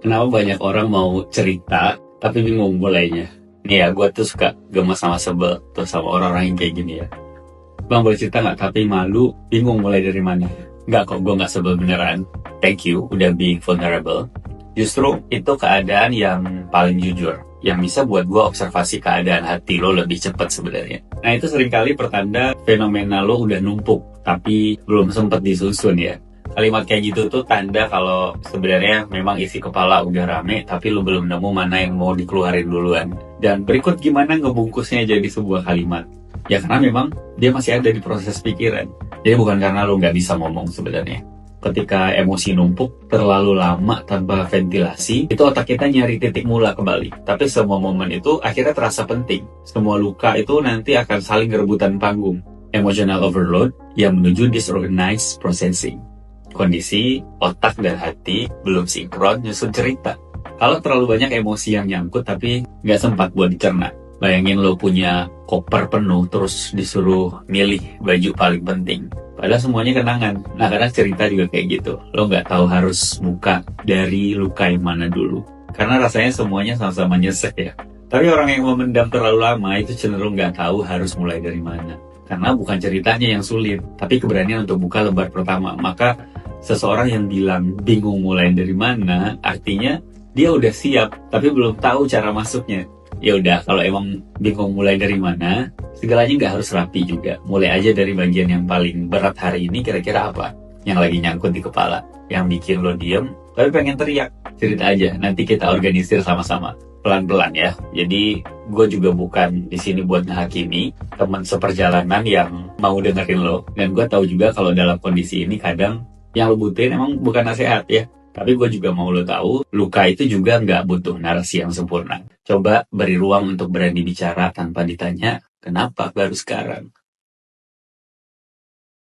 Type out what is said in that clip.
Kenapa banyak orang mau cerita, tapi bingung mulainya? Nih ya, gue tuh suka gemes sama sebel tuh sama orang-orang yang kayak gini ya. Bang, boleh cerita nggak? Tapi malu, bingung mulai dari mana? Nggak kok, gue nggak sebel beneran. Thank you, udah being vulnerable. Justru itu keadaan yang paling jujur, yang bisa buat gue observasi keadaan hati lo lebih cepat sebenarnya. Nah, itu seringkali pertanda fenomena lo udah numpuk, tapi belum sempet disusun ya. Kalimat kayak gitu tuh tanda kalau sebenarnya memang isi kepala udah rame, tapi lo belum nemu mana yang mau dikeluarin duluan. Dan berikut gimana ngebungkusnya jadi sebuah kalimat. Ya karena memang dia masih ada di proses pikiran. Jadi bukan karena lo nggak bisa ngomong sebenarnya. Ketika emosi numpuk terlalu lama tanpa ventilasi, itu otak kita nyari titik mula kembali. Tapi semua momen itu akhirnya terasa penting. Semua luka itu nanti akan saling rebutan panggung. Emotional overload yang menuju disorganized processing. Kondisi otak dan hati belum sinkron nyusun cerita. Kalau terlalu banyak emosi yang nyangkut tapi nggak sempat buat dicerna. Bayangin lo punya koper penuh terus disuruh milih baju paling penting. Padahal semuanya kenangan. Nah, kadang cerita juga kayak gitu. Lo nggak tahu harus buka dari luka yang mana dulu. Karena rasanya semuanya sama-sama nyesek ya. Tapi orang yang memendam terlalu lama itu cenderung nggak tahu harus mulai dari mana. Karena bukan ceritanya yang sulit, tapi keberanian untuk buka lembar pertama. Maka seseorang yang bilang bingung mulai dari mana, artinya dia udah siap, tapi belum tahu cara masuknya. Ya udah, kalau emang bingung mulai dari mana, segalanya nggak harus rapi juga. Mulai aja dari bagian yang paling berat hari ini, kira-kira apa yang lagi nyangkut di kepala, yang bikin lo diem, tapi pengen teriak. Cerita aja, nanti kita organisir sama-sama, pelan-pelan ya. Jadi gue juga bukan di sini buat ngehakimi, teman seperjalanan yang mau dengerin lo. Dan gue tahu juga kalau dalam kondisi ini kadang yang lo butuhin emang bukan nasihat ya. Tapi gue juga mau lo tahu, luka itu juga nggak butuh narasi yang sempurna. Coba beri ruang untuk berani bicara tanpa ditanya, kenapa baru sekarang?